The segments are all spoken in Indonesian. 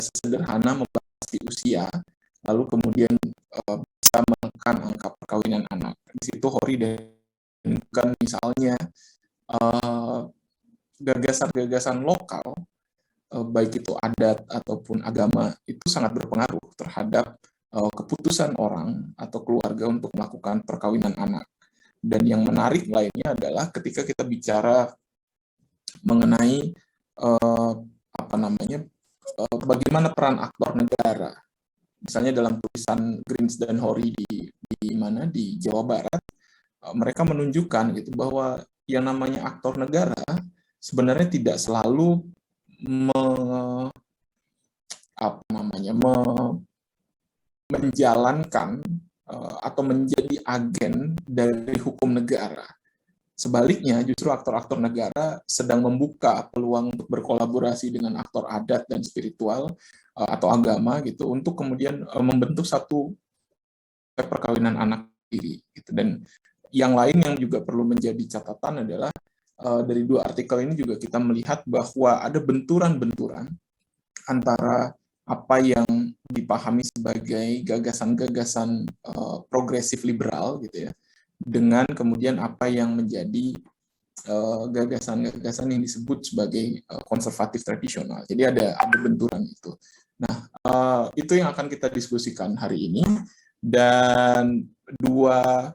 sederhana membatasi usia, lalu kemudian bisa menekan angka perkawinan anak. Di situ Hori dan bukan misalnya gagasan-gagasan lokal, baik itu adat ataupun agama, itu sangat berpengaruh terhadap keputusan orang atau keluarga untuk melakukan perkawinan anak. Dan yang menarik lainnya adalah ketika kita bicara mengenai bagaimana peran aktor negara. Misalnya dalam tulisan Greens dan Hori di Jawa Barat, mereka menunjukkan gitu bahwa yang namanya aktor negara sebenarnya tidak selalu menjalankan atau menjadi agen dari hukum negara. Sebaliknya, justru aktor-aktor negara sedang membuka peluang untuk berkolaborasi dengan aktor adat dan spiritual atau agama gitu untuk kemudian membentuk satu perkawinan anak sendiri. Gitu. Dan yang lain yang juga perlu menjadi catatan adalah dari dua artikel ini juga kita melihat bahwa ada benturan-benturan antara apa yang dipahami sebagai gagasan-gagasan progresif liberal gitu ya, dengan kemudian apa yang menjadi gagasan-gagasan yang disebut sebagai konservatif tradisional. Jadi ada benturan itu. Nah, itu yang akan kita diskusikan hari ini, dan dua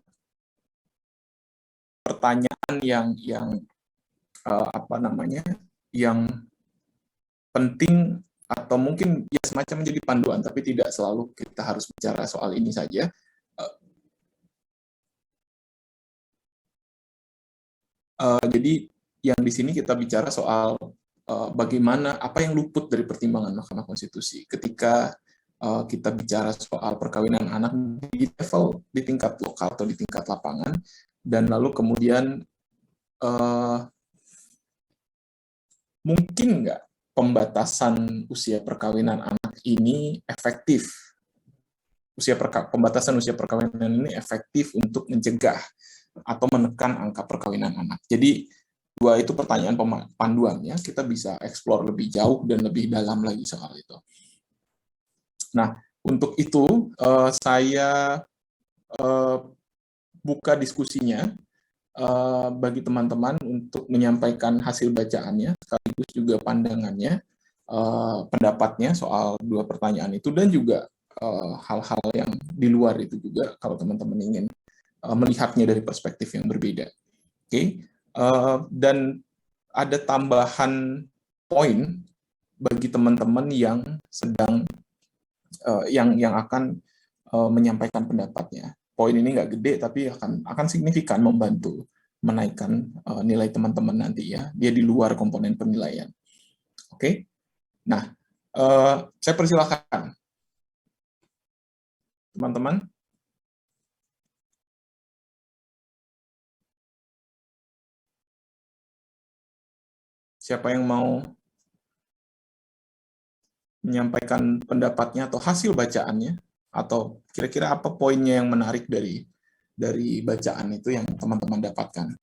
pertanyaan yang penting atau mungkin ya semacam menjadi panduan, tapi tidak selalu kita harus bicara soal ini saja. Jadi yang di sini kita bicara soal bagaimana apa yang luput dari pertimbangan Mahkamah Konstitusi ketika kita bicara soal perkawinan anak di tingkat lokal atau di tingkat lapangan, dan lalu kemudian mungkin nggak pembatasan usia perkawinan anak ini efektif? Pembatasan usia perkawinan ini efektif untuk mencegah atau menekan angka perkawinan anak. Jadi dua itu pertanyaan panduan ya, kita bisa eksplor lebih jauh dan lebih dalam lagi soal itu. Nah, untuk itu saya buka diskusinya bagi teman-teman untuk menyampaikan hasil bacaannya, sekaligus juga pandangannya, pendapatnya soal dua pertanyaan itu, dan juga hal-hal yang di luar itu juga kalau teman-teman ingin melihatnya dari perspektif yang berbeda. Oke, dan ada tambahan poin bagi teman-teman yang sedang yang akan menyampaikan pendapatnya. Poin ini nggak gede, tapi akan signifikan membantu menaikkan nilai teman-teman nanti ya. Dia di luar komponen penilaian. Oke, nah saya persilahkan teman-teman. Siapa yang mau menyampaikan pendapatnya atau hasil bacaannya, atau kira-kira apa poinnya yang menarik dari bacaan itu yang teman-teman dapatkan?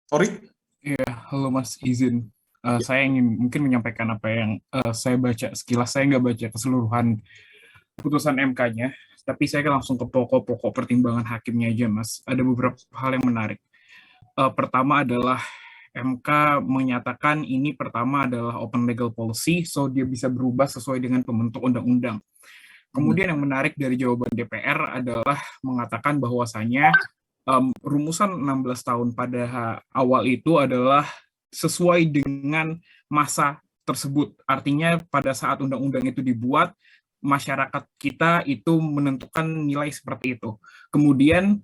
Sorry? Ya, halo Mas, izin. Saya ingin mungkin menyampaikan apa yang saya baca sekilas. Saya nggak baca keseluruhan putusan MK-nya, tapi saya langsung ke pokok-pokok pertimbangan hakimnya aja, Mas. Ada beberapa hal yang menarik. Pertama adalah MK menyatakan ini pertama adalah open legal policy, so dia bisa berubah sesuai dengan pembentuk undang-undang. Kemudian yang menarik dari jawaban DPR adalah mengatakan bahwasanya rumusan 16 tahun pada awal itu adalah sesuai dengan masa tersebut. Artinya pada saat undang-undang itu dibuat, masyarakat kita itu menentukan nilai seperti itu. Kemudian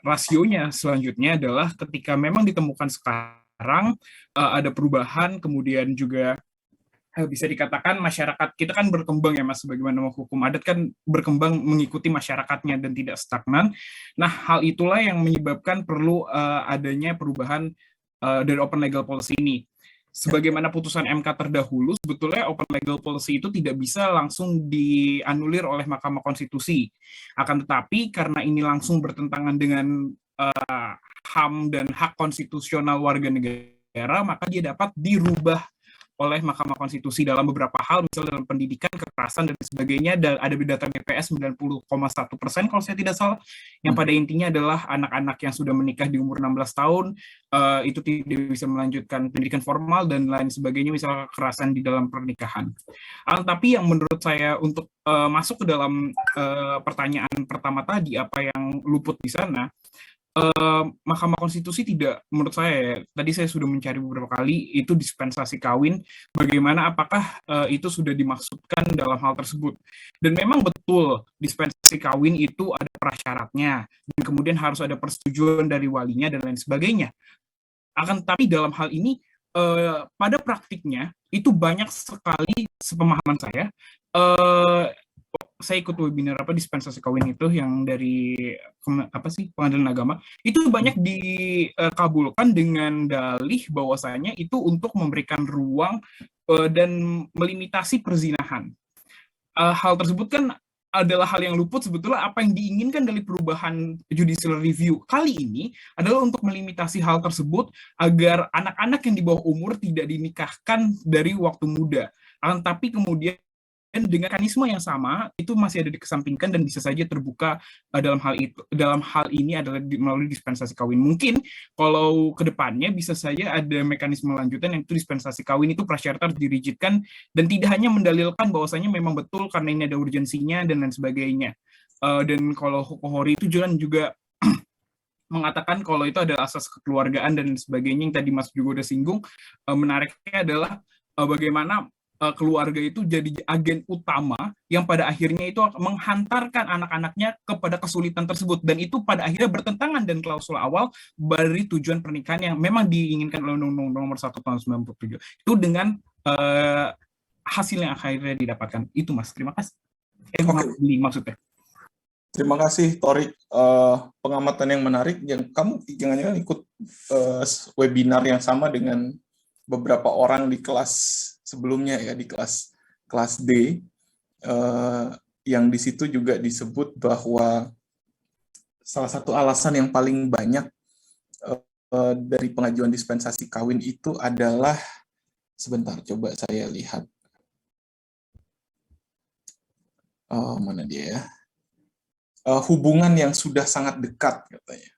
rasionya selanjutnya adalah ketika memang ditemukan sekarang ada perubahan, kemudian juga bisa dikatakan masyarakat kita kan berkembang ya Mas, sebagaimana hukum adat kan berkembang mengikuti masyarakatnya dan tidak stagnan. Nah, hal itulah yang menyebabkan perlu adanya perubahan dari open legal policy ini. Sebagaimana putusan MK terdahulu, sebetulnya open legal policy itu tidak bisa langsung dianulir oleh Mahkamah Konstitusi. Akan tetapi karena ini langsung bertentangan dengan HAM dan hak konstitusional warga negara, maka dia dapat dirubah oleh Mahkamah Konstitusi dalam beberapa hal, misalnya dalam pendidikan, kekerasan, dan sebagainya. Dan ada data BPS 90,1% kalau saya tidak salah, yang pada intinya adalah anak-anak yang sudah menikah di umur 16 tahun, itu tidak bisa melanjutkan pendidikan formal, dan lain sebagainya, misalnya kekerasan di dalam pernikahan. Tapi yang menurut saya untuk masuk ke dalam pertanyaan pertama tadi, apa yang luput di sana, Mahkamah Konstitusi tidak, menurut saya ya, tadi saya sudah mencari beberapa kali, itu dispensasi kawin, bagaimana apakah itu sudah dimaksudkan dalam hal tersebut. Dan memang betul, dispensasi kawin itu ada prasyaratnya, dan kemudian harus ada persetujuan dari walinya, dan lain sebagainya. Akan tapi dalam hal ini, pada praktiknya, itu banyak sekali, sepemahaman saya ikut webinar dispensasi kawin itu yang dari Pengadilan Agama, itu banyak dikabulkan dengan dalih bahwasanya itu untuk memberikan ruang dan melimitasi perzinahan. Hal tersebut kan adalah hal yang luput sebetulnya apa yang diinginkan dari perubahan judicial review kali ini adalah untuk melimitasi hal tersebut agar anak-anak yang di bawah umur tidak dinikahkan dari waktu muda. Tapi kemudian dengan mekanisme yang sama itu masih ada dikesampingkan dan bisa saja terbuka dalam hal ini adalah melalui dispensasi kawin. Mungkin kalau kedepannya bisa saja ada mekanisme lanjutan yang itu dispensasi kawin itu prasyarat harus dirigidkan dan tidak hanya mendalilkan bahwasanya memang betul karena ini ada urgensinya dan lain sebagainya. Dan kalau Hokohori itu juga mengatakan kalau itu adalah asas kekeluargaan dan sebagainya yang tadi Mas juga udah singgung. Menariknya adalah bagaimana keluarga itu jadi agen utama yang pada akhirnya itu menghantarkan anak-anaknya kepada kesulitan tersebut, dan itu pada akhirnya bertentangan dengan klausul awal dari tujuan pernikahan yang memang diinginkan oleh Undang-Undang Nomor 1 Tahun 97 itu dengan hasil yang akhirnya didapatkan. Itu Mas, terima kasih. Maksudnya. Terima kasih Torik, pengamatan yang menarik. Yang kamu jangan-jangan ikut webinar yang sama dengan beberapa orang di kelas sebelumnya ya, di kelas D, yang di situ juga disebut bahwa salah satu alasan yang paling banyak dari pengajuan dispensasi kawin itu adalah, sebentar, coba saya lihat, mana dia ya, hubungan yang sudah sangat dekat katanya,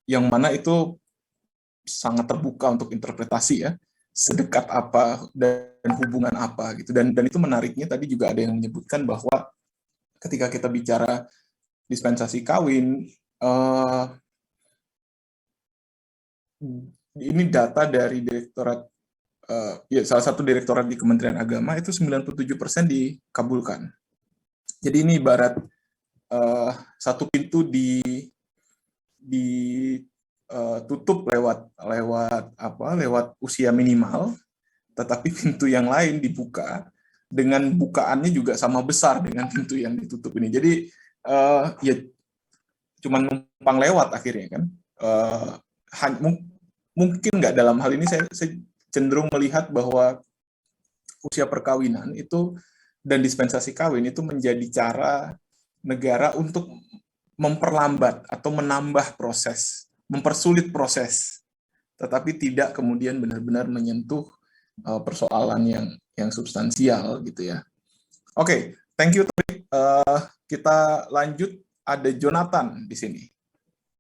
yang mana itu sangat terbuka untuk interpretasi ya, sedekat apa dan hubungan apa gitu, dan itu menariknya tadi juga ada yang menyebutkan bahwa ketika kita bicara dispensasi kawin, ini data dari direktorat, ya salah satu direktorat di Kementerian Agama itu 97% dikabulkan. Jadi ini ibarat satu pintu ditutup lewat usia minimal, tetapi pintu yang lain dibuka dengan bukaannya juga sama besar dengan pintu yang ditutup ini. Jadi ya cuman numpang lewat akhirnya kan. Mungkin nggak, dalam hal ini saya cenderung melihat bahwa usia perkawinan itu dan dispensasi kawin itu menjadi cara negara untuk memperlambat atau menambah proses, mempersulit proses, tetapi tidak kemudian benar-benar menyentuh persoalan yang substansial gitu ya. Oke, thank you Torik. Kita lanjut, ada Jonathan di sini.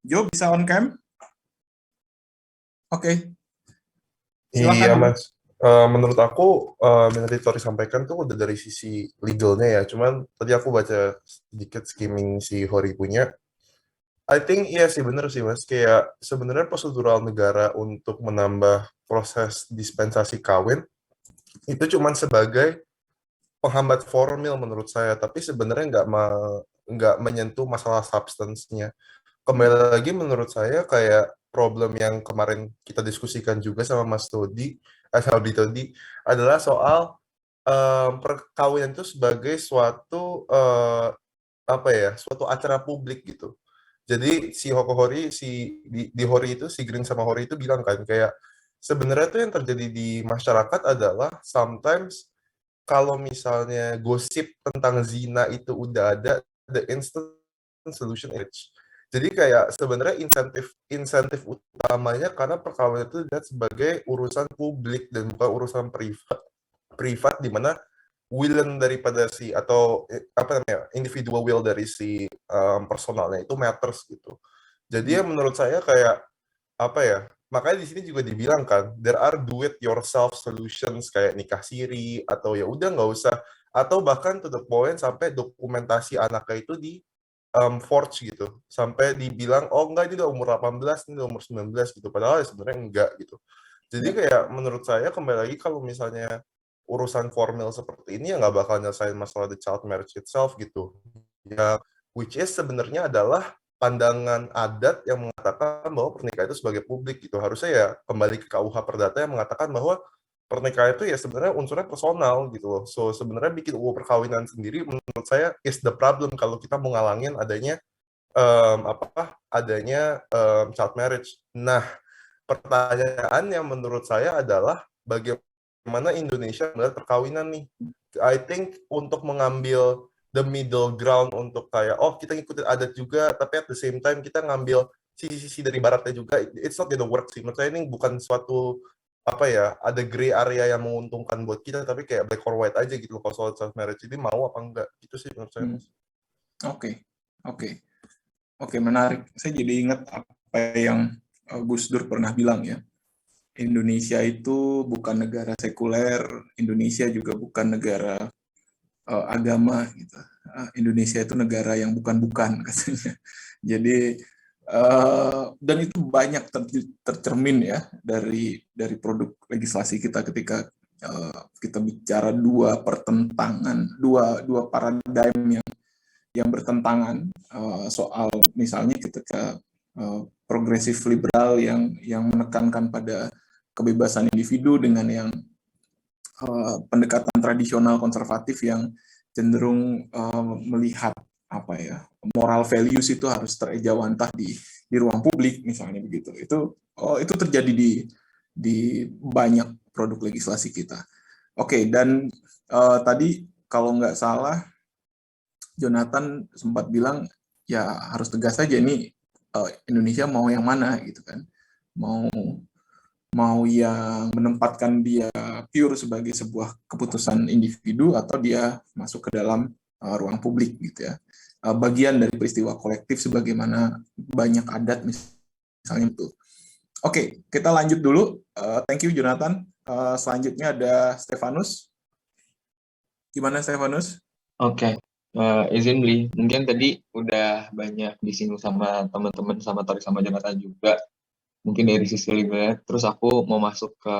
Jo, bisa on cam? Oke. Silakan. Iya Mas, menurut aku yang tadi Tori sampaikan tuh udah dari sisi legalnya ya, cuman tadi aku baca sedikit skimming si Hori punya. I think iya sih, bener sih Mas, kayak sebenarnya prosedural negara untuk menambah proses dispensasi kawin itu cuman sebagai penghambat formil menurut saya, tapi sebenarnya nggak menyentuh masalah substance-nya. Kembali lagi menurut saya kayak problem yang kemarin kita diskusikan juga sama Mas Todi, tadi adalah soal perkawinan itu sebagai suatu suatu acara publik gitu. Jadi si Hokohori, di Hori itu, si Green sama Hori itu bilang kan kayak sebenarnya tuh yang terjadi di masyarakat adalah sometimes kalau misalnya gosip tentang zina itu udah ada, the instant solution is Jadi kayak sebenarnya insentif utamanya karena perkawinan itu dilihat sebagai urusan publik dan bukan urusan privat di mana willen daripada si atau apa namanya individual will dari si personalnya itu matters gitu. Jadi ya menurut saya kayak apa ya, makanya di sini juga dibilang kan there are do it yourself solutions kayak nikah siri atau ya udah nggak usah, atau bahkan to the point sampai dokumentasi anaknya itu di forge gitu sampai dibilang oh enggak ini udah umur 18 ini udah umur 19 gitu, padahal ya sebenarnya enggak gitu. Jadi Ya. kayak menurut saya kembali lagi kalau misalnya urusan formil seperti ini ya nggak bakal nyelesain masalah the child marriage itself gitu ya, which is sebenarnya adalah pandangan adat yang mengatakan bahwa pernikahan itu sebagai publik gitu. Harusnya ya kembali ke KUH Perdata yang mengatakan bahwa pernikahan itu ya sebenarnya unsurnya personal gitu loh. So sebenarnya bikin UU perkawinan sendiri menurut saya is the problem kalau kita mau ngalangin adanya child marriage. Nah, pertanyaan yang menurut saya adalah bagaimana Indonesia melihat perkawinan nih. I think untuk mengambil the middle ground untuk kayak oh kita ngikutin adat juga tapi at the same time kita ngambil sisi-sisi dari baratnya juga, it's not gonna work sih. Menurut saya ini bukan suatu apa ya, ada gray area yang menguntungkan buat kita tapi kayak black or white aja gitu loh kalau soal child marriage ini mau apa enggak gitu sih menurut saya. Oke, oke, oke, menarik. Saya jadi ingat apa yang Gus Dur pernah bilang ya. Indonesia itu bukan negara sekuler, Indonesia juga bukan negara agama gitu. Indonesia itu negara yang bukan-bukan katanya. Jadi dan itu banyak tercermin ya dari produk legislasi kita ketika kita bicara dua pertentangan, dua paradigm yang bertentangan soal misalnya ketika progresif liberal yang menekankan pada kebebasan individu dengan yang pendekatan tradisional konservatif yang cenderung melihat apa ya moral values itu harus terejawantah di ruang publik misalnya begitu. Itu terjadi di banyak produk legislasi kita. Oke, dan tadi kalau nggak salah Jonathan sempat bilang ya harus tegas saja nih Indonesia mau yang mana gitu kan, mau yang menempatkan dia pure sebagai sebuah keputusan individu atau dia masuk ke dalam ruang publik gitu ya, bagian dari peristiwa kolektif sebagaimana banyak adat misalnya itu. Oke, kita lanjut dulu. Thank you Jonathan. Selanjutnya ada Stefanus. Gimana Stefanus? Oke, izin beli. Mungkin tadi udah banyak disinggung sama teman-teman, sama Tori, sama Jonathan juga. Mungkin dari sisi legal, terus aku mau masuk ke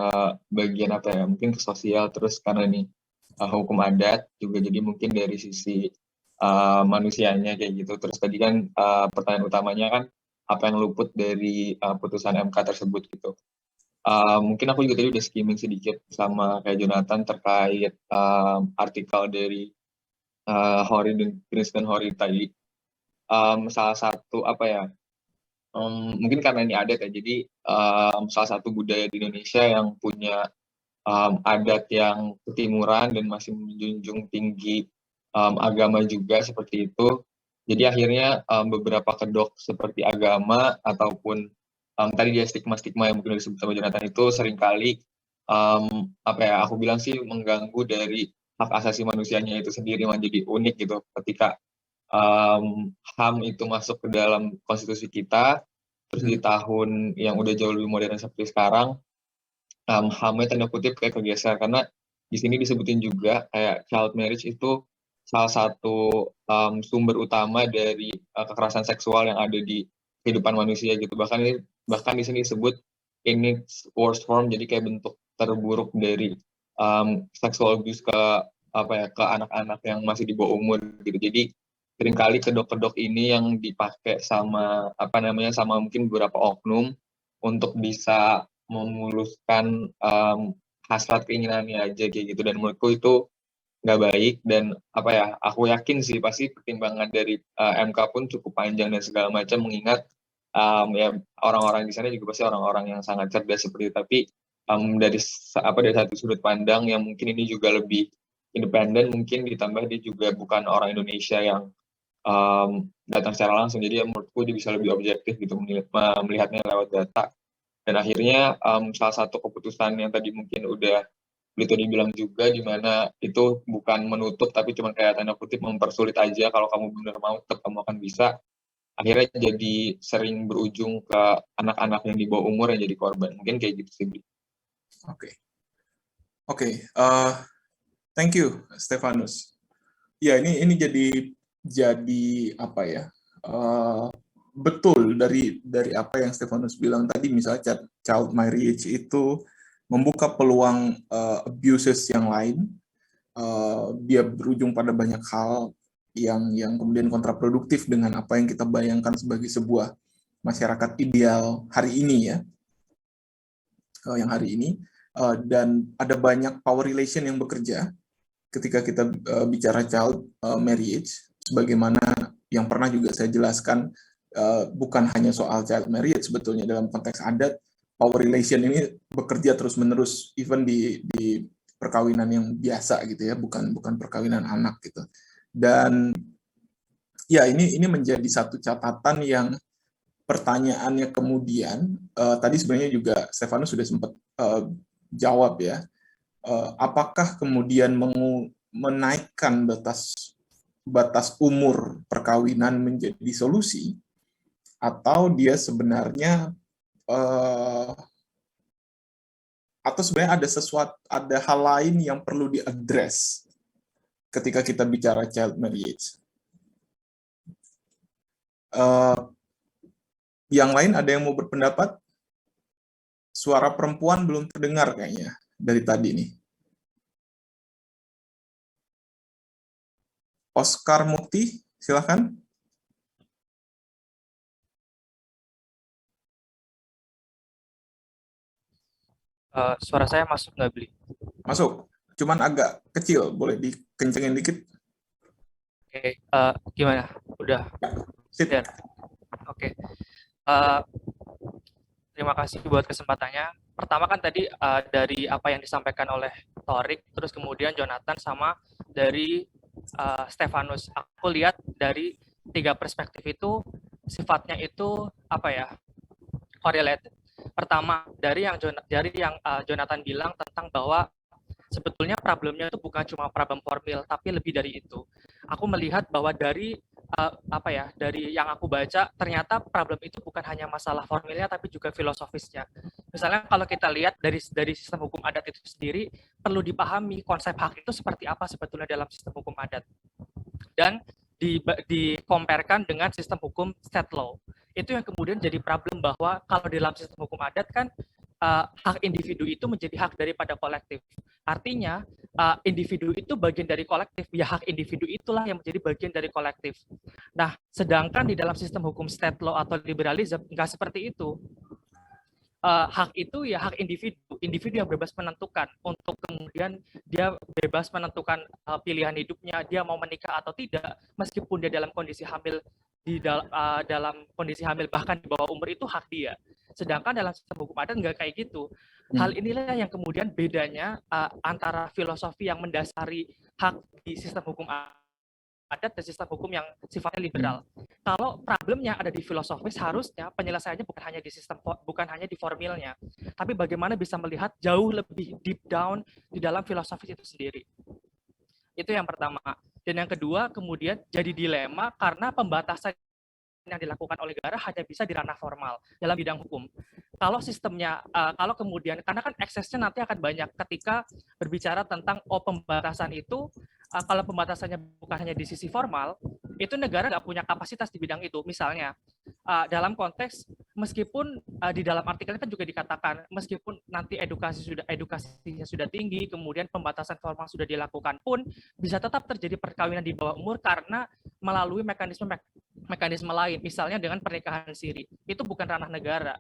bagian apa ya, mungkin ke sosial, terus karena ini hukum adat juga, jadi mungkin dari sisi manusianya kayak gitu. Terus tadi kan pertanyaan utamanya kan, apa yang luput dari putusan MK tersebut gitu. Mungkin aku juga tadi udah skimming sedikit sama kayak Jonathan terkait artikel dari Hori dan Kristen Hori tadi. Salah satu apa ya, mungkin karena ini adat ya, jadi salah satu budaya di Indonesia yang punya adat yang ketimuran dan masih menjunjung tinggi agama juga seperti itu. Jadi akhirnya beberapa kedok seperti agama ataupun tadi dia stigma-stigma yang mungkin disebut sama Jonathan itu seringkali apa ya, aku bilang sih mengganggu dari hak asasi manusianya itu sendiri, menjadi unik gitu ketika HAM itu masuk ke dalam konstitusi kita, terus di tahun yang udah jauh lebih modern seperti sekarang, HAM-nya tanda kutip kayak kegeser, karena di sini disebutin juga kayak child marriage itu salah satu sumber utama dari kekerasan seksual yang ada di kehidupan manusia gitu. Bahkan di sini disebut in its worst form, jadi kayak bentuk terburuk dari sexual abuse ke anak-anak yang masih di bawah umur gitu. Jadi seringkali kedok-kedok ini yang dipakai sama sama mungkin beberapa oknum untuk bisa memuluskan hasrat keinginannya aja kayak gitu, dan menurutku itu nggak baik. Dan aku yakin sih pasti pertimbangan dari MK pun cukup panjang dan segala macam, mengingat ya orang-orang di sana juga pasti orang-orang yang sangat cerdas seperti itu. Tapi dari satu sudut pandang yang mungkin ini juga lebih independen, mungkin ditambah dia juga bukan orang Indonesia yang datang secara langsung. Jadi menurutku dia bisa lebih objektif gitu melihatnya lewat data. Dan akhirnya salah satu keputusan yang tadi mungkin udah Blito dibilang juga, di mana itu bukan menutup tapi cuma kayak tanda kutip mempersulit aja. Kalau kamu benar mau tetap kamu akan bisa. Akhirnya jadi sering berujung ke anak-anak yang di bawah umur yang jadi korban. Mungkin kayak gitu sih. Oke. Thank you, Stefanus. Ya, ini jadi apa ya? Betul dari apa yang Stefanus bilang tadi, misalnya child marriage itu membuka peluang abuses yang lain. Dia berujung pada banyak hal yang kemudian kontraproduktif dengan apa yang kita bayangkan sebagai sebuah masyarakat ideal hari ini ya. Yang hari ini, dan ada banyak power relation yang bekerja ketika kita bicara child marriage, sebagaimana yang pernah juga saya jelaskan, bukan hanya soal child marriage sebetulnya dalam konteks adat, power relation ini bekerja terus-menerus, even di perkawinan yang biasa gitu ya, bukan perkawinan anak gitu. Dan ya ini menjadi satu catatan yang pertanyaannya kemudian tadi sebenarnya juga Stefanus sudah sempat jawab ya, apakah kemudian menaikkan batas umur perkawinan menjadi solusi, atau dia sebenarnya ada hal lain yang perlu diadres ketika kita bicara child marriage. Yang lain ada yang mau berpendapat? Suara perempuan belum terdengar kayaknya dari tadi nih. Oscar Mukti, silakan. Suara saya masuk nggak, Bli? Masuk, cuman agak kecil, boleh dikencengin dikit. Oke, gimana? Udah? Sip. Oke. Terima kasih buat kesempatannya. Pertama kan tadi dari apa yang disampaikan oleh Torik, terus kemudian Jonathan, sama dari Stefanus. Aku lihat dari 3 perspektif itu sifatnya itu apa ya, correlated. Pertama, dari yang Jonathan bilang tentang bahwa sebetulnya problemnya itu bukan cuma problem formil, tapi lebih dari itu. Aku melihat bahwa dari dari yang aku baca, ternyata problem itu bukan hanya masalah formilnya, tapi juga filosofisnya. Misalnya kalau kita lihat dari sistem hukum adat itu sendiri, perlu dipahami konsep hak itu seperti apa sebetulnya dalam sistem hukum adat. Dan dikomparakan dengan sistem hukum state law. Itu yang kemudian jadi problem, bahwa kalau dalam sistem hukum adat kan hak individu itu menjadi hak daripada kolektif. Artinya individu itu bagian dari kolektif, ya hak individu itulah yang menjadi bagian dari kolektif. Nah, sedangkan di dalam sistem hukum state law atau liberalism nggak seperti itu. Hak itu ya hak individu yang bebas menentukan, untuk kemudian dia bebas menentukan pilihan hidupnya, dia mau menikah atau tidak, meskipun dia dalam kondisi hamil, dalam kondisi hamil bahkan di bawah umur, itu hak dia. Sedangkan dalam sistem hukum adat nggak kayak gitu. Hal inilah yang kemudian bedanya antara filosofi yang mendasari hak di sistem hukum adat dan sistem hukum yang sifatnya liberal. Kalau problemnya ada di filosofis, harusnya penyelesaiannya bukan hanya di formilnya, tapi bagaimana bisa melihat jauh lebih deep down di dalam filosofis itu sendiri. Itu yang pertama. Dan yang kedua, kemudian jadi dilema karena pembatasan yang dilakukan oleh negara hanya bisa di ranah formal dalam bidang hukum. Kalau sistemnya, kalau kemudian, karena kan eksesnya nanti akan banyak ketika berbicara tentang pembatasan itu, kalau pembatasannya bukan hanya di sisi formal, itu negara nggak punya kapasitas di bidang itu. Misalnya, dalam konteks, meskipun di dalam artikelnya kan juga dikatakan, meskipun nanti edukasinya sudah tinggi, kemudian pembatasan formal sudah dilakukan pun, bisa tetap terjadi perkawinan di bawah umur karena melalui mekanisme lain, misalnya dengan pernikahan siri. Itu bukan ranah negara.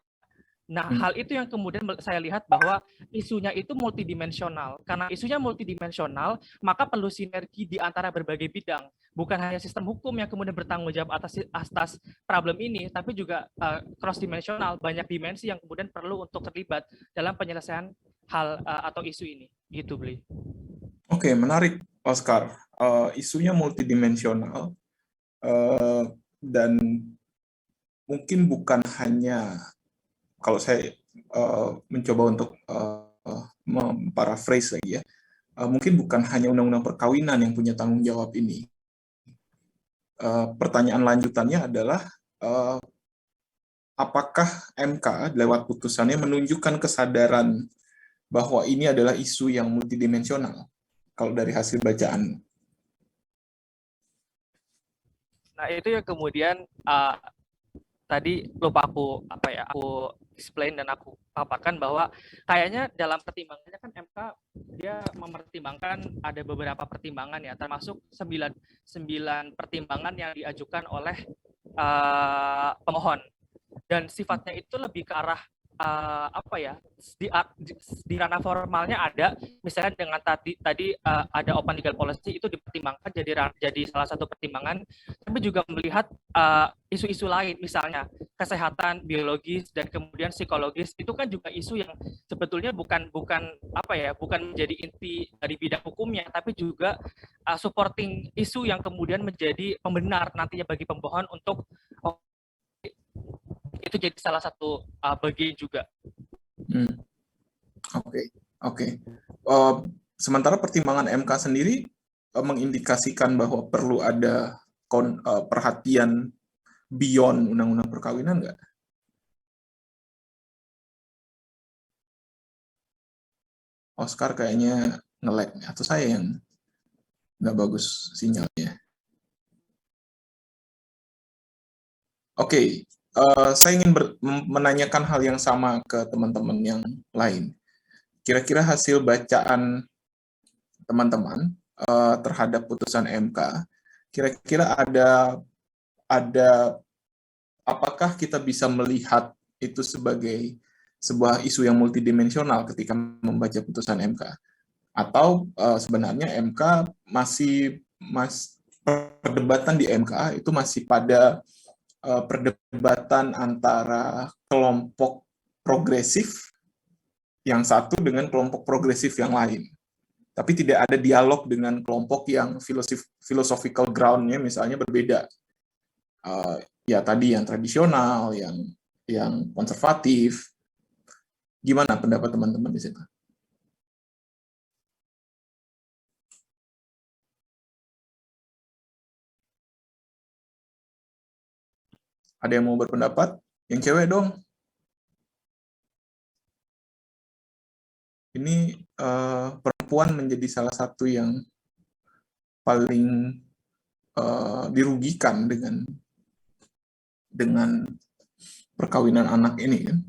Nah, hal itu yang kemudian saya lihat bahwa isunya itu multidimensional. Karena isunya multidimensional, maka perlu sinergi di antara berbagai bidang. Bukan hanya sistem hukum yang kemudian bertanggung jawab atas problem ini, tapi juga cross-dimensional, banyak dimensi yang kemudian perlu untuk terlibat dalam penyelesaian hal atau isu ini. Gitu, Bli. Oke, menarik, Oscar. Isunya multidimensional. dan mungkin bukan hanya, kalau saya mencoba untuk memparaphrase lagi ya, mungkin bukan hanya undang-undang perkawinan yang punya tanggung jawab ini. Pertanyaan lanjutannya adalah apakah MK lewat putusannya menunjukkan kesadaran bahwa ini adalah isu yang multidimensional kalau dari hasil bacaan. Nah, itu yang kemudian tadi lupa aku explain dan aku paparkan bahwa kayaknya dalam pertimbangannya kan MK dia mempertimbangkan ada beberapa pertimbangan ya, termasuk 9 pertimbangan yang diajukan oleh pemohon, dan sifatnya itu lebih ke arah di ranah formalnya ada, misalnya dengan tadi ada open legal policy itu dipertimbangkan jadi salah satu pertimbangan, tapi juga melihat isu-isu lain, misalnya kesehatan biologis dan kemudian psikologis, itu kan juga isu yang sebetulnya bukan menjadi inti dari bidang hukumnya, tapi juga supporting isu yang kemudian menjadi pembenar nantinya bagi pemohon untuk itu jadi salah satu bagian juga. Oke. Sementara pertimbangan MK sendiri mengindikasikan bahwa perlu ada perhatian beyond undang-undang perkawinan nggak? Oscar kayaknya nge-lag, atau saya yang nggak bagus sinyalnya. Oke. Saya ingin menanyakan hal yang sama ke teman-teman yang lain. Kira-kira hasil bacaan teman-teman terhadap putusan MK, kira-kira ada apakah kita bisa melihat itu sebagai sebuah isu yang multidimensional ketika membaca putusan MK? Atau sebenarnya MK perdebatan di MK itu masih pada perdebatan antara kelompok progresif yang satu dengan kelompok progresif yang lain. Tapi tidak ada dialog dengan kelompok yang philosophical ground-nya misalnya berbeda. Ya tadi yang tradisional, yang konservatif. Gimana pendapat teman-teman di situ? Ada yang mau berpendapat? Yang cewek dong. Ini perempuan menjadi salah satu yang paling dirugikan dengan perkawinan anak ini kan.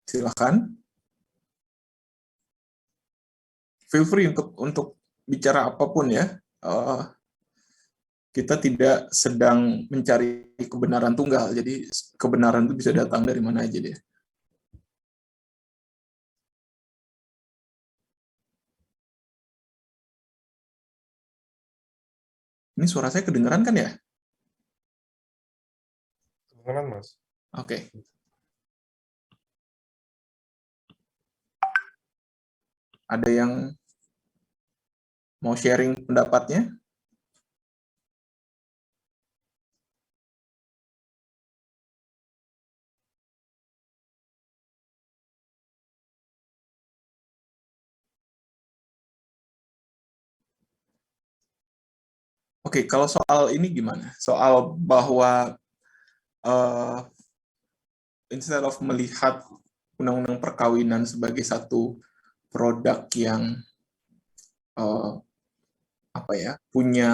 Silakan. Feel free untuk bicara apapun ya. Kita tidak sedang mencari kebenaran tunggal, jadi kebenaran itu bisa datang dari mana aja deh. Ini suara saya kedengeran kan ya? Kedengeran, Mas. Oke. Ada yang mau sharing pendapatnya? Oke, kalau soal ini gimana? Soal bahwa instead of melihat undang-undang perkawinan sebagai satu produk yang punya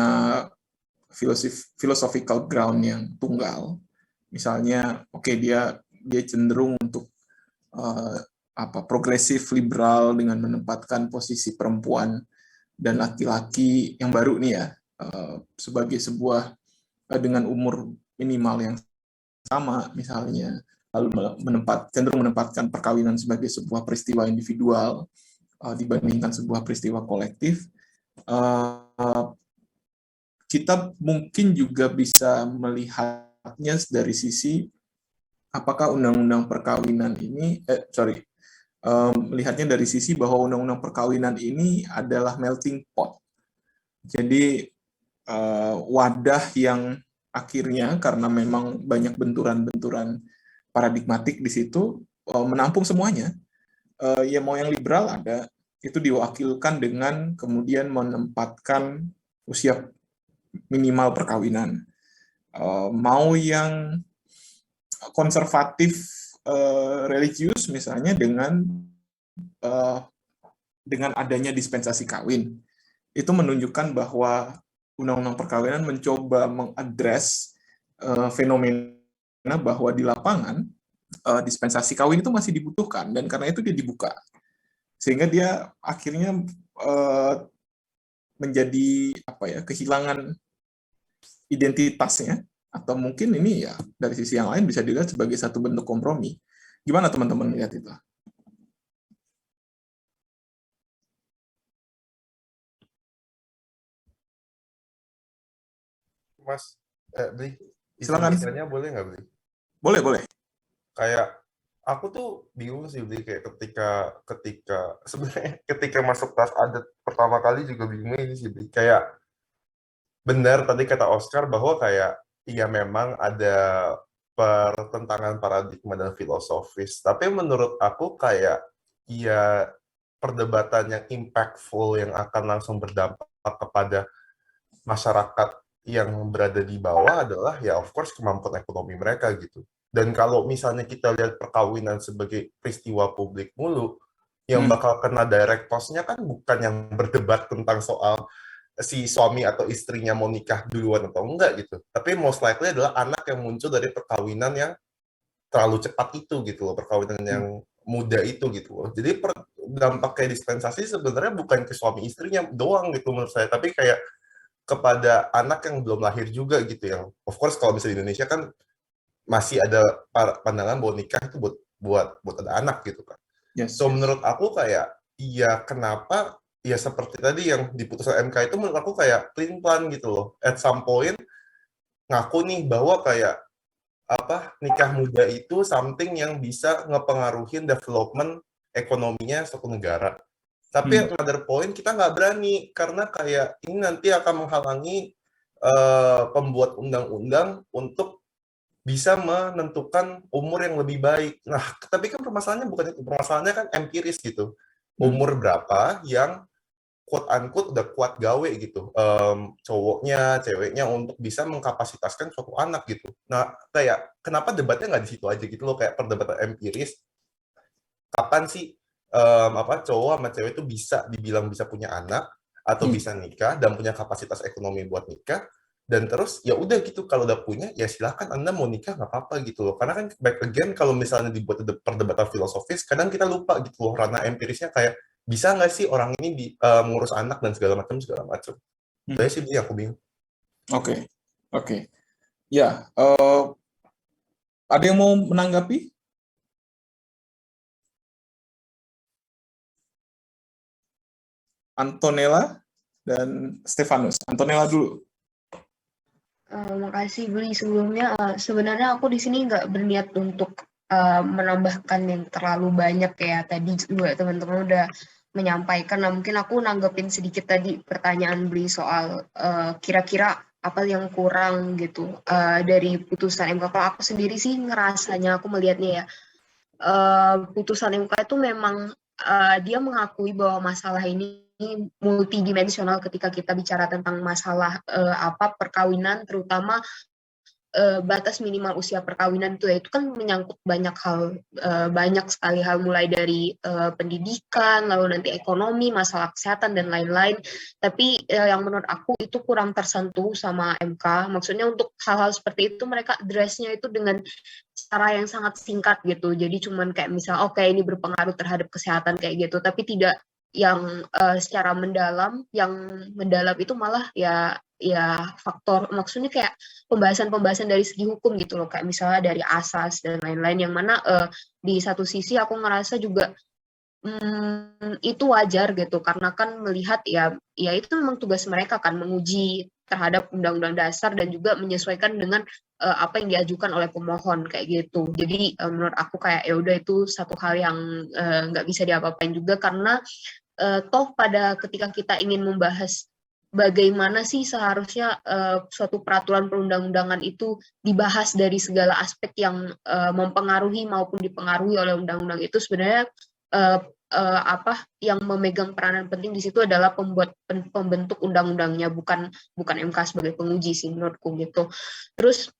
philosophical ground yang tunggal, misalnya dia cenderung untuk progresif liberal dengan menempatkan posisi perempuan dan laki-laki yang baru nih ya sebagai sebuah dengan umur minimal yang sama misalnya, lalu cenderung menempatkan perkawinan sebagai sebuah peristiwa individual dibandingkan sebuah peristiwa kolektif. kita mungkin juga bisa melihatnya dari sisi apakah undang-undang perkawinan ini, melihatnya dari sisi bahwa undang-undang perkawinan ini adalah melting pot. Jadi wadah yang akhirnya karena memang banyak benturan-benturan paradigmatik di situ menampung semuanya. Ya mau yang liberal ada, itu diwakilkan dengan kemudian menempatkan usia minimal perkawinan. Mau yang konservatif religius misalnya dengan adanya dispensasi kawin, itu menunjukkan bahwa undang-undang perkawinan mencoba mengadres fenomena bahwa di lapangan dispensasi kawin itu masih dibutuhkan, dan karena itu dia dibuka, sehingga dia akhirnya menjadi kehilangan identitasnya, atau mungkin ini ya dari sisi yang lain bisa dilihat sebagai satu bentuk kompromi. Gimana teman-teman lihat itu? Mas, Bli, Silakan. istilahnya boleh nggak, Bli? Boleh. Kayak aku tuh bingung sih, Bli, kayak sebenarnya ketika masuk tas adat pertama kali juga bingung ini sih, Bli. Kayak benar tadi kata Oscar bahwa kayak iya memang ada pertentangan paradigma dan filosofis, tapi menurut aku kayak iya perdebatan yang impactful yang akan langsung berdampak kepada masyarakat yang berada di bawah adalah ya of course kemampuan ekonomi mereka gitu. Dan kalau misalnya kita lihat perkawinan sebagai peristiwa publik mulu, yang bakal kena direct cost-nya kan bukan yang berdebat tentang soal si suami atau istrinya mau nikah duluan atau enggak gitu. Tapi most likely adalah anak yang muncul dari perkawinan yang terlalu cepat itu gitu loh, perkawinan yang muda itu gitu loh. Jadi dampak kayak dispensasi sebenarnya bukan ke suami istrinya doang gitu menurut saya, tapi kayak kepada anak yang belum lahir juga gitu, yang of course kalau misalnya di Indonesia kan masih ada pandangan bahwa nikah itu buat ada anak gitu kan. Yes. So menurut aku kayak iya kenapa ya seperti tadi yang di putusan MK itu menurut aku kayak clean plan gitu loh. At some point ngaku nih bahwa kayak nikah muda itu something yang bisa ngepengaruhin development ekonominya suatu negara. Tapi another point kita nggak berani karena kayak ini nanti akan menghalangi pembuat undang-undang untuk bisa menentukan umur yang lebih baik. Nah, tapi kan permasalahannya bukan itu. Permasalahannya kan empiris gitu. Umur berapa yang quote-unquote udah kuat gawe gitu. Cowoknya, ceweknya untuk bisa mengkapasitaskan suatu anak gitu. Nah, kayak kenapa debatnya nggak di situ aja gitu loh, kayak perdebatan empiris. Kapan sih cowok sama cewek itu bisa dibilang bisa punya anak atau bisa nikah dan punya kapasitas ekonomi buat nikah, dan terus ya udah gitu kalau udah punya ya silahkan Anda mau nikah nggak apa-apa gitu loh, karena kan back again kalau misalnya dibuat perdebatan filosofis kadang kita lupa gitu loh ranah empirisnya, kayak bisa nggak sih orang ini ngurus anak dan segala macam. Saya sih aku bingung. Oke. Ya, ada yang mau menanggapi? Antonella dan Stefanus. Antonella dulu. Makasih Bli. Sebelumnya sebenarnya aku di sini nggak berniat untuk menambahkan yang terlalu banyak ya. Tadi juga teman-teman udah menyampaikan. Nah, mungkin aku nanggepin sedikit tadi pertanyaan Bli soal kira-kira apa yang kurang gitu dari putusan MK. Kalau aku sendiri sih ngerasanya, aku melihatnya ya, putusan MK itu memang dia mengakui bahwa masalah ini multidimensional ketika kita bicara tentang masalah perkawinan, terutama batas minimal usia perkawinan itu kan menyangkut banyak hal, banyak sekali hal, mulai dari pendidikan, lalu nanti ekonomi, masalah kesehatan dan lain-lain. Tapi yang menurut aku itu kurang tersentuh sama MK. Maksudnya untuk hal-hal seperti itu mereka address-nya itu dengan cara yang sangat singkat gitu. Jadi cuman kayak misal oke, ini berpengaruh terhadap kesehatan kayak gitu, tapi tidak yang secara mendalam. Yang mendalam itu malah ya faktor, maksudnya kayak pembahasan dari segi hukum gitu loh, kayak misalnya dari asas dan lain-lain, yang mana di satu sisi aku ngerasa juga itu wajar gitu, karena kan melihat ya itu memang tugas mereka kan menguji terhadap Undang-Undang Dasar dan juga menyesuaikan dengan apa yang diajukan oleh pemohon kayak gitu. Jadi menurut aku kayak ya udah itu satu hal yang nggak bisa diapa-apain juga, karena toh pada ketika kita ingin membahas bagaimana sih seharusnya suatu peraturan perundang-undangan itu dibahas dari segala aspek yang mempengaruhi maupun dipengaruhi oleh undang-undang itu, sebenarnya apa yang memegang peranan penting di situ adalah pembentuk undang-undangnya, bukan MK sebagai penguji sih menurutku gitu. Terus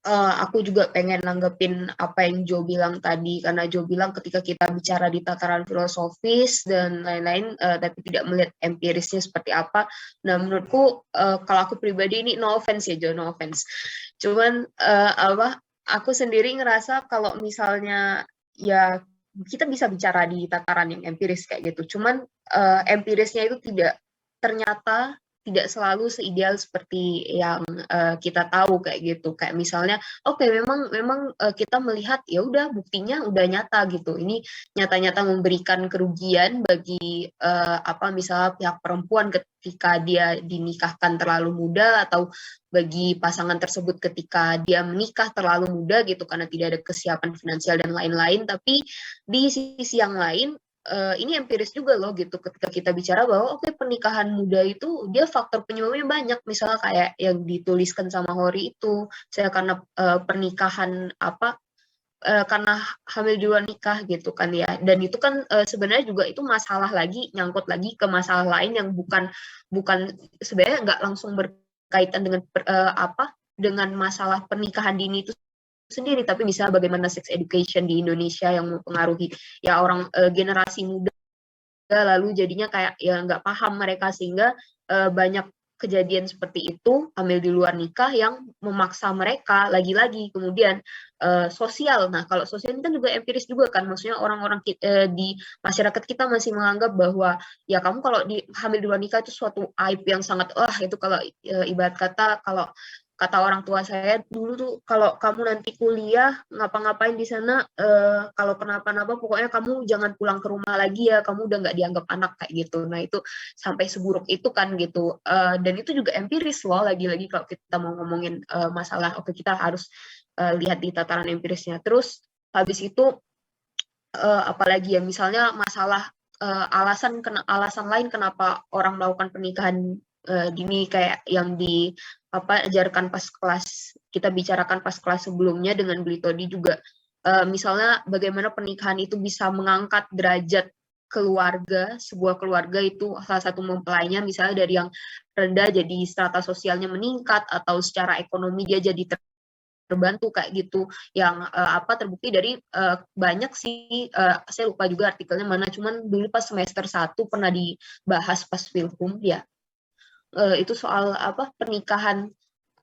aku juga pengen nanggepin apa yang Jo bilang tadi, karena Jo bilang ketika kita bicara di tataran filosofis dan lain-lain, tapi tidak melihat empirisnya seperti apa. Nah, menurutku kalau aku pribadi ini no offense ya Jo, no offense. Cuman aku sendiri ngerasa kalau misalnya ya kita bisa bicara di tataran yang empiris kayak gitu. Cuman empirisnya itu ternyata tidak selalu seideal seperti yang kita tahu kayak gitu. Kayak misalnya, oke, memang kita melihat ya udah buktinya udah nyata gitu. Ini nyata-nyata memberikan kerugian bagi misalnya pihak perempuan ketika dia dinikahkan terlalu muda, atau bagi pasangan tersebut ketika dia menikah terlalu muda gitu karena tidak ada kesiapan finansial dan lain-lain. Tapi di sisi yang lain, ini empiris juga loh gitu, ketika kita bicara bahwa pernikahan muda itu dia faktor penyebabnya banyak, misalnya kayak yang dituliskan sama Hori itu, saya karena pernikahan karena hamil di luar nikah gitu kan ya, dan itu kan sebenarnya juga itu masalah lagi, nyangkut lagi ke masalah lain yang bukan sebenarnya nggak langsung berkaitan dengan dengan masalah pernikahan dini itu sendiri, tapi bisa bagaimana sex education di Indonesia yang mempengaruhi ya orang generasi muda, lalu jadinya kayak ya nggak paham mereka, sehingga banyak kejadian seperti itu, hamil di luar nikah, yang memaksa mereka lagi-lagi. Kemudian sosial, nah kalau sosial ini kan juga empiris juga kan, maksudnya orang-orang di masyarakat kita masih menganggap bahwa ya kamu kalau hamil di luar nikah itu suatu aib yang sangat itu kalau ibarat kalau kata orang tua saya dulu tuh, kalau kamu nanti kuliah ngapa-ngapain di sana, kalau kenapa-napa pokoknya kamu jangan pulang ke rumah lagi ya, kamu udah nggak dianggap anak kayak gitu. Nah itu sampai seburuk itu kan gitu, dan itu juga empiris loh, lagi-lagi kalau kita mau ngomongin masalah, kita harus lihat di tataran empirisnya. Terus habis itu apalagi ya, misalnya masalah alasan lain kenapa orang melakukan pernikahan dini, kayak yang ajarkan pas kelas, kita bicarakan pas kelas sebelumnya dengan Blitodi juga, misalnya bagaimana pernikahan itu bisa mengangkat derajat keluarga, sebuah keluarga itu salah satu mempelainya misalnya dari yang rendah jadi strata sosialnya meningkat, atau secara ekonomi dia jadi terbantu kayak gitu, yang terbukti dari banyak sih, saya lupa juga artikelnya mana, cuman dulu pas semester 1 pernah dibahas pas Filhum ya, itu soal pernikahan,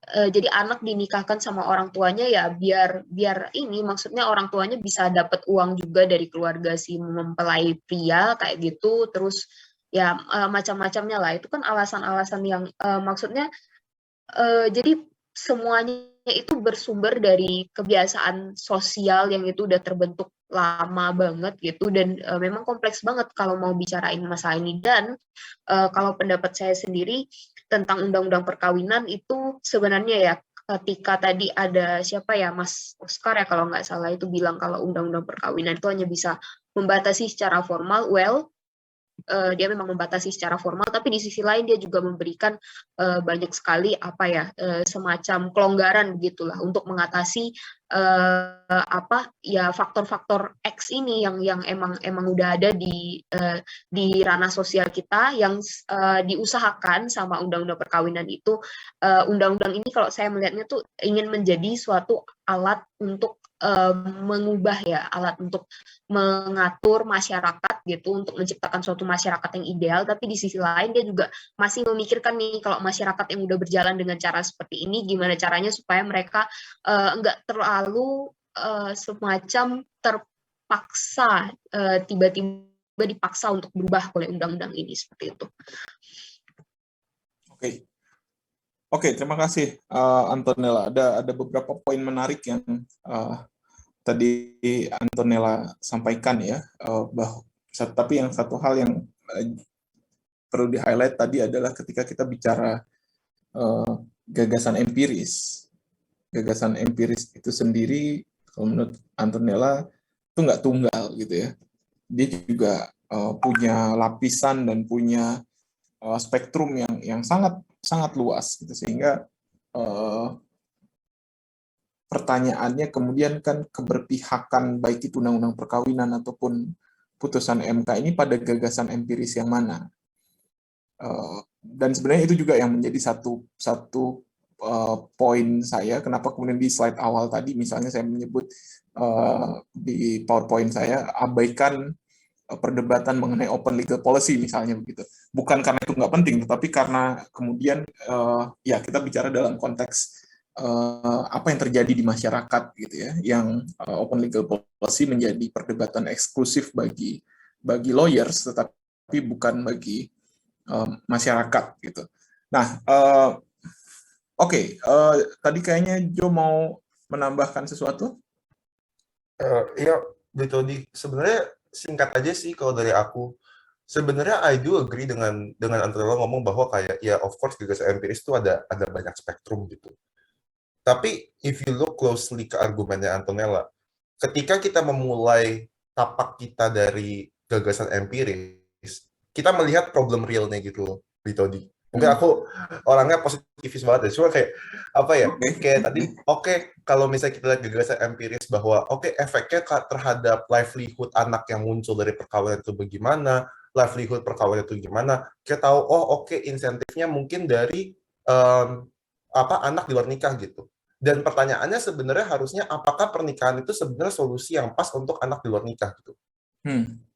jadi anak dinikahkan sama orang tuanya ya biar ini, maksudnya orang tuanya bisa dapat uang juga dari keluarga si mempelai pria kayak gitu. Terus ya macam-macamnya lah, itu kan alasan-alasan yang maksudnya jadi semuanya itu bersumber dari kebiasaan sosial yang itu udah terbentuk lama banget gitu, dan memang kompleks banget kalau mau bicarain masalah ini. Dan kalau pendapat saya sendiri tentang undang-undang perkawinan itu sebenarnya ya, ketika tadi ada siapa ya, Mas Oscar ya kalau nggak salah, itu bilang kalau undang-undang perkawinan itu hanya bisa membatasi secara formal, dia memang membatasi secara formal, tapi di sisi lain dia juga memberikan banyak sekali semacam kelonggaran begitulah untuk mengatasi faktor-faktor X ini yang emang udah ada di ranah sosial kita, yang diusahakan sama undang-undang perkawinan itu. Undang-undang ini kalau saya melihatnya tuh ingin menjadi suatu alat untuk mengubah ya, alat untuk mengatur masyarakat gitu, untuk menciptakan suatu masyarakat yang ideal. Tapi di sisi lain dia juga masih memikirkan nih, kalau masyarakat yang udah berjalan dengan cara seperti ini, gimana caranya supaya mereka enggak terlalu semacam terpaksa, tiba-tiba dipaksa untuk berubah oleh undang-undang ini, seperti itu. Oke, terima kasih Antonella. Ada beberapa poin menarik yang tadi Antonella sampaikan ya, tapi yang satu hal yang perlu di-highlight tadi adalah ketika kita bicara eh, gagasan empiris. Gagasan empiris itu sendiri, kalau menurut Antonella, itu nggak tunggal gitu ya. Dia juga punya lapisan dan punya spektrum yang sangat sangat luas gitu, sehingga pertanyaannya kemudian kan keberpihakan baik itu undang-undang perkawinan ataupun putusan MK ini pada gagasan empiris yang mana. Dan sebenarnya itu juga yang menjadi satu poin saya, kenapa kemudian di slide awal tadi misalnya saya menyebut di PowerPoint saya abaikan perdebatan mengenai open legal policy misalnya begitu. Bukan karena itu nggak penting, tetapi karena kemudian ya kita bicara dalam konteks apa yang terjadi di masyarakat gitu ya, yang open legal policy menjadi perdebatan eksklusif bagi lawyers, tetapi bukan bagi masyarakat gitu. Nah, oke, tadi kayaknya Jo mau menambahkan sesuatu. Iya, gitu. Sebenarnya singkat aja sih kalau dari aku. Sebenarnya I do agree dengan Antonella ngomong bahwa kayak ya of course gagasan empiris itu ada banyak spektrum gitu. Tapi if you look closely ke argumennya Antonella, ketika kita memulai tapak kita dari gagasan empiris, kita melihat problem realnya gitu, Todi. Mungkin aku orangnya positivis banget ya, cuma kayak apa ya, kayak tadi, kalau misalnya kita lihat gagasan empiris bahwa efeknya terhadap livelihood anak yang muncul dari perkawinan itu bagaimana, livelihood perkawinan itu gimana, kita tahu insentifnya mungkin dari anak di luar nikah gitu. Dan pertanyaannya sebenarnya harusnya apakah pernikahan itu sebenarnya solusi yang pas untuk anak di luar nikah gitu.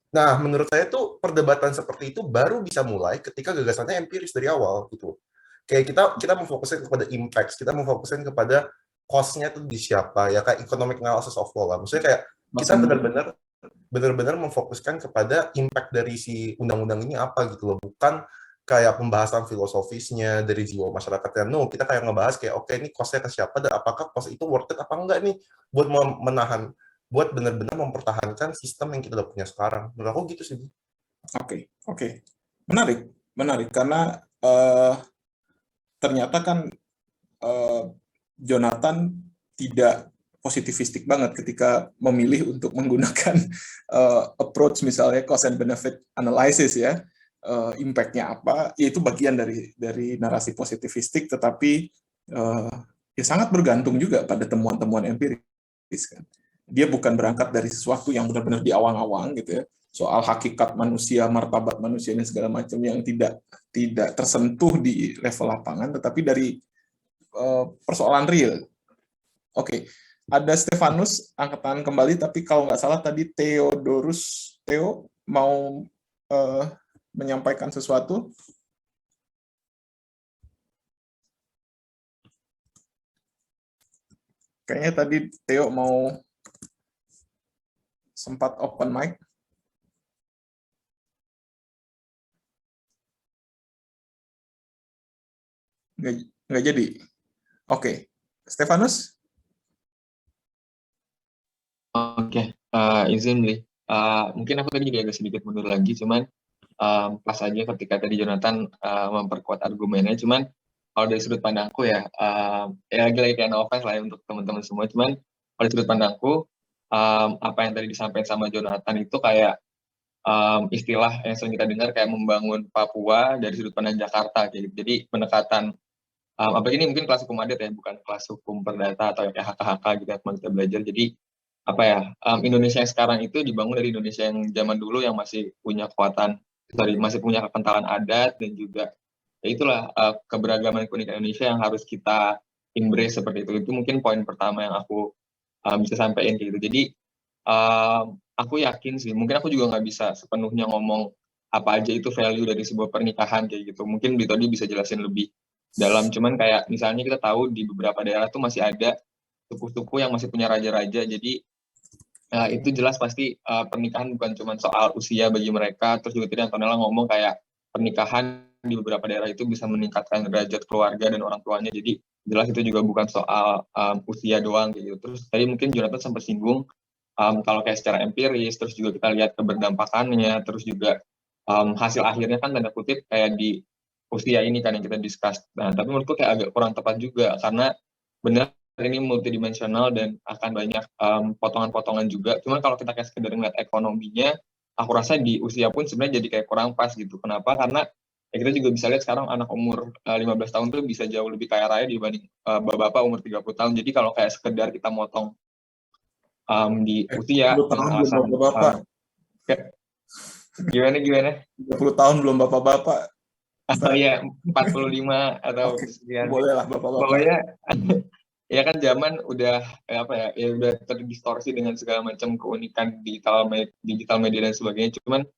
Nah, menurut saya tuh perdebatan seperti itu baru bisa mulai ketika gagasannya empiris dari awal gitu. Kayak kita memfokuskan kepada impact, kita memfokuskan kepada cost-nya itu di siapa, ya kayak economic analysis of law lah. Maksudnya kayak kita benar-benar memfokuskan kepada impact dari si undang-undang ini apa gitu loh, bukan kayak pembahasan filosofisnya dari jiwa masyarakatnya. No, kita kayak ngebahas kayak ini cost-nya ke siapa dan apakah cost itu worth it apa enggak nih buat buat benar-benar mempertahankan sistem yang kita udah punya sekarang. Menurut aku gitu sih. Oke. Menarik karena ternyata kan Jonathan tidak positivistik banget ketika memilih untuk menggunakan approach misalnya cost and benefit analysis ya. Impact-nya apa, yaitu bagian dari narasi positivistik, tetapi ya sangat bergantung juga pada temuan-temuan empiris kan. Dia bukan berangkat dari sesuatu yang benar-benar diawang-awang gitu ya, soal hakikat manusia, martabat manusia dan segala macam yang tidak tersentuh di level lapangan, tetapi dari persoalan real. Oke. Ada Stefanus angkat tangan kembali, tapi kalau nggak salah tadi Theo mau menyampaikan sesuatu. Kayaknya tadi Theo mau sempat open mic. Nggak jadi. Oke. Stefanus? Oke, izin Bli. Mungkin aku tadi juga agak sedikit mundur lagi, cuman pas aja ketika tadi Jonathan memperkuat argumennya, cuman kalau dari sudut pandangku ya lagi-lagi kayak no offense lah ya untuk teman-teman semua, cuman kalau dari sudut pandangku apa yang tadi disampaikan sama Jonathan itu kayak istilah yang sering kita dengar kayak membangun Papua dari sudut pandang Jakarta kayak gitu. Jadi pendekatan apalagi ini mungkin kelas hukum adat ya, bukan kelas hukum perdata atau kayak HK-HK gitu ya, teman kita belajar. Jadi apa ya, Indonesia yang sekarang itu dibangun dari Indonesia yang zaman dulu yang masih punya masih punya kekentalan adat, dan juga ya itulah keberagaman keunikan Indonesia yang harus kita embrace seperti itu. Itu mungkin poin pertama yang aku bisa sampaikan gitu. Jadi aku yakin sih, mungkin aku juga nggak bisa sepenuhnya ngomong apa aja itu value dari sebuah pernikahan kayak gitu. Mungkin tadi bisa jelasin lebih dalam, cuman kayak misalnya kita tahu di beberapa daerah tuh masih ada suku-suku yang masih punya raja-raja. Jadi itu jelas pasti pernikahan bukan cuma soal usia bagi mereka. Terus juga tadi Antonella ngomong kayak pernikahan di beberapa daerah itu bisa meningkatkan derajat keluarga dan orang tuanya. Jadi jelas itu juga bukan soal usia doang gitu. Terus tadi mungkin Jonathan sempat singgung kalau kayak secara empiris, terus juga kita lihat keberdampakannya, terus juga hasil akhirnya kan tanda kutip kayak usia ini kan yang kita discuss. Nah, tapi menurutku kayak agak kurang tepat juga karena benar ini multidimensional dan akan banyak potongan-potongan juga. Cuman kalau kita kayak sekedar ngeliat ekonominya, aku rasa di usia pun sebenarnya jadi kayak kurang pas gitu. Kenapa? Karena ya kita juga bisa lihat sekarang anak umur 15 tahun tuh bisa jauh lebih kaya raya dibanding bapak-bapak umur 30 tahun. Jadi kalau kayak sekedar kita motong di usia 10 tahun dengan belum alasan bapak-bapak. gimana 30 tahun belum bapak-bapak. atau ya 45 atau Oke, sekian. boleh lah bapak-bapak. Pokoknya ya kan zaman udah apa ya udah terdistorsi dengan segala macam keunikan digital media dan sebagainya. Cuman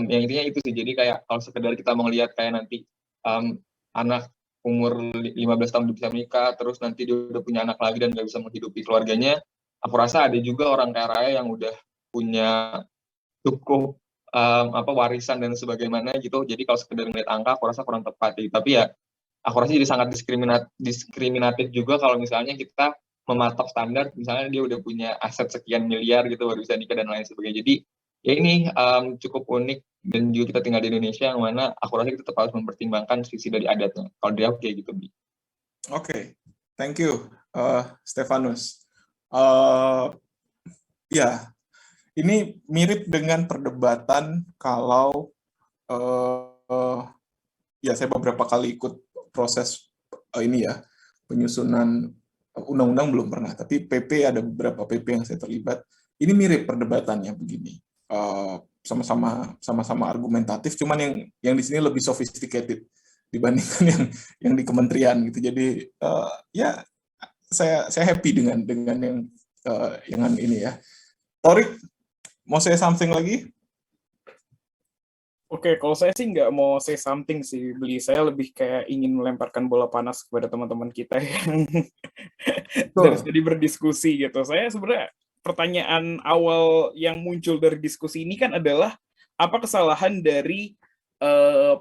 yang intinya itu sih, jadi kayak kalau sekedar kita mau lihat kayak nanti anak umur 15 tahun bisa menikah, terus nanti dia udah punya anak lagi dan nggak bisa menghidupi keluarganya, aku rasa ada juga orang kaya raya yang udah punya cukup warisan dan sebagaimana gitu. Jadi kalau sekedar ngeliat angka, aku rasa kurang tepat. Tapi ya, aku rasa jadi sangat diskriminatif juga kalau misalnya kita mematok standar, misalnya dia udah punya aset sekian miliar gitu, baru bisa nikah dan lain sebagainya. Jadi ya ini cukup unik dan juga kita tinggal di Indonesia yang mana aku rasa kita tetap harus mempertimbangkan sisi dari adatnya. Kalau dia kayak gitu, Bi. Oke, thank you, Stefanus. Ya, ini mirip dengan perdebatan kalau ya saya beberapa kali ikut proses ini ya, penyusunan undang-undang belum pernah, tapi PP ada beberapa PP yang saya terlibat. Ini mirip perdebatannya begini, sama-sama argumentatif, cuman yang di sini lebih sophisticated dibandingkan yang di kementerian gitu. Jadi ya saya happy dengan yang ini ya. Torik, mau say something lagi? Oke, kalau saya sih nggak mau say something sih, Beli. Saya lebih kayak ingin melemparkan bola panas kepada teman-teman kita yang dari tadi berdiskusi gitu. Saya sebenarnya pertanyaan awal yang muncul dari diskusi ini kan adalah apa kesalahan dari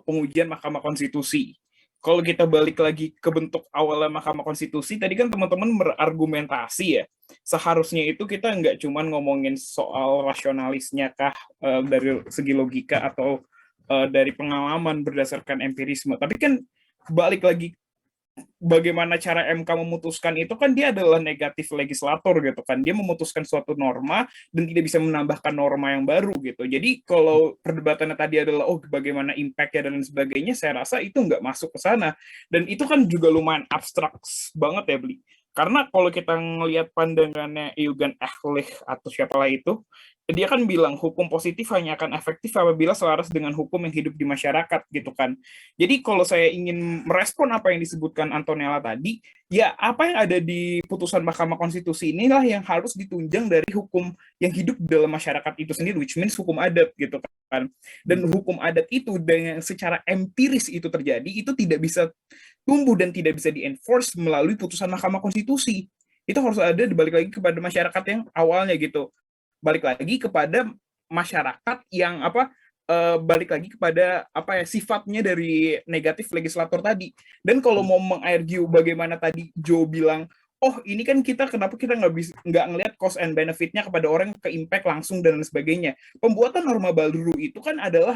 pengujian Mahkamah Konstitusi. Kalau kita balik lagi ke bentuk awalnya Mahkamah Konstitusi, tadi kan teman-teman berargumentasi ya, seharusnya itu kita nggak cuma ngomongin soal rasionalisnya kah dari segi logika atau dari pengalaman berdasarkan empirisme, tapi kan balik lagi bagaimana cara MK memutuskan itu kan dia adalah negatif legislator gitu kan, dia memutuskan suatu norma dan tidak bisa menambahkan norma yang baru gitu. Jadi kalau perdebatannya tadi adalah bagaimana impact-nya dan sebagainya, saya rasa itu nggak masuk ke sana, dan itu kan juga lumayan abstrak banget ya, Bli. Karena kalau kita ngelihat pandangannya Eugen Ehrlich atau siapalah itu, dia kan bilang hukum positif hanya akan efektif apabila selaras dengan hukum yang hidup di masyarakat gitu kan. Jadi kalau saya ingin merespon apa yang disebutkan Antonella tadi, ya apa yang ada di putusan Mahkamah Konstitusi inilah yang harus ditunjang dari hukum yang hidup dalam masyarakat itu sendiri, which means hukum adat gitu kan. Dan hukum adat itu dengan secara empiris itu terjadi, itu tidak bisa tumbuh dan tidak bisa di-enforce melalui putusan Mahkamah Konstitusi. Itu harus ada dibalik lagi kepada masyarakat yang awalnya gitu. Balik lagi kepada masyarakat yang balik lagi kepada sifatnya dari negatif legislator tadi. Dan kalau mau mengargue bagaimana tadi Joe bilang, ini kan kenapa kita nggak ngelihat cost and benefit-nya kepada orang ke impact langsung dan sebagainya. Pembuatan norma baru itu kan adalah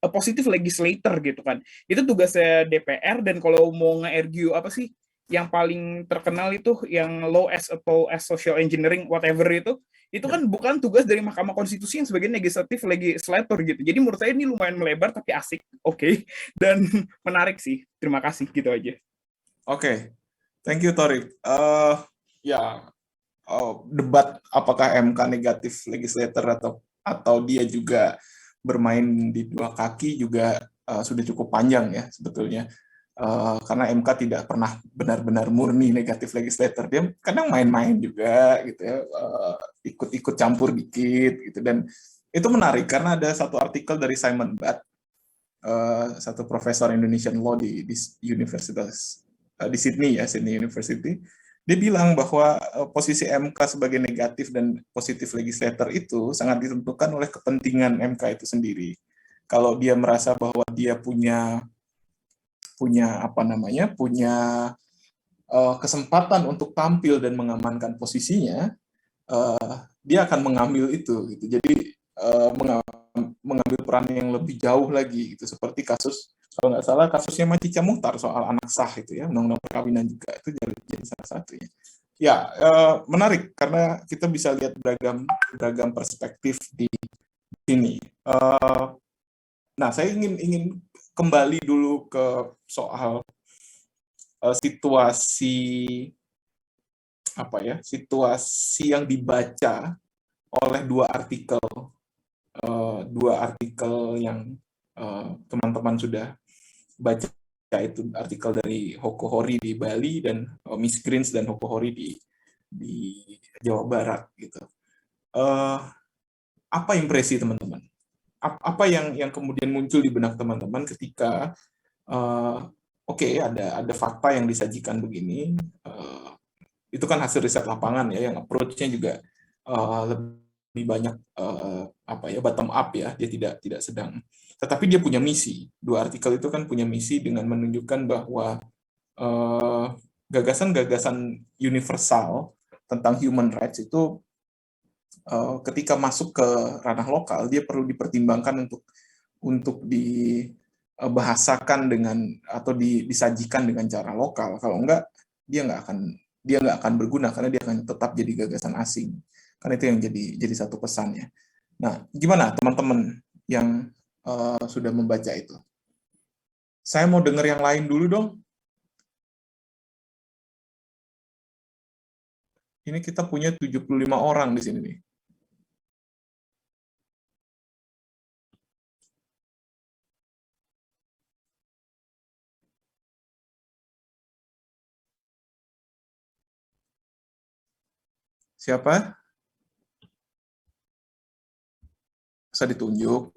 positif legislator gitu kan. Itu tugasnya DPR, dan kalau mau nge-argue yang paling terkenal itu yang law as social engineering whatever itu kan bukan tugas dari Mahkamah Konstitusi yang sebagai negatif legislator gitu. Jadi menurut saya ini lumayan melebar tapi asik, oke, dan menarik sih. Terima kasih, gitu aja. Oke. Thank you, Torik. Debat apakah MK negatif legislator atau dia juga bermain di dua kaki juga sudah cukup panjang ya sebetulnya. Karena MK tidak pernah benar-benar murni negatif legislator, dia kadang main-main juga gitu ya, ikut-ikut campur dikit gitu. Dan itu menarik karena ada satu artikel dari Simon Butt, satu profesor Indonesian Law di Universitas di Sydney ya, Sydney University. Dia bilang bahwa posisi MK sebagai negatif dan positif legislator itu sangat ditentukan oleh kepentingan MK itu sendiri. Kalau dia merasa bahwa dia punya kesempatan untuk tampil dan mengamankan posisinya, dia akan mengambil itu gitu. Jadi mengambil peran yang lebih jauh lagi gitu, seperti kasus Kalau nggak salah kasusnya Macica Muhtar soal anak sah itu ya, undang-undang perkawinan juga itu jadi salah satunya. Ya, menarik karena kita bisa lihat beragam perspektif di sini. Nah, saya ingin kembali dulu ke soal situasi situasi yang dibaca oleh dua artikel yang teman-teman sudah baca, itu artikel dari Hoko Hori di Bali dan Miss Greens dan Hoko Hori di Jawa Barat gitu. Apa impresi teman-teman? Apa yang kemudian muncul di benak teman-teman ketika ada fakta yang disajikan begini, itu kan hasil riset lapangan ya, yang approach-nya juga lebih banyak bottom up ya, dia tidak sedang, tetapi dia punya misi. Dua artikel itu kan punya misi dengan menunjukkan bahwa gagasan-gagasan universal tentang human rights itu ketika masuk ke ranah lokal dia perlu dipertimbangkan untuk dibahasakan dengan atau disajikan dengan cara lokal. Kalau enggak dia nggak akan berguna karena dia akan tetap jadi gagasan asing. Karena itu yang jadi satu pesannya. Nah, gimana teman-teman yang sudah membaca itu? Saya mau dengar yang lain dulu dong. Ini kita punya 75 orang di sini nih. Siapa? Bisa ditunjuk.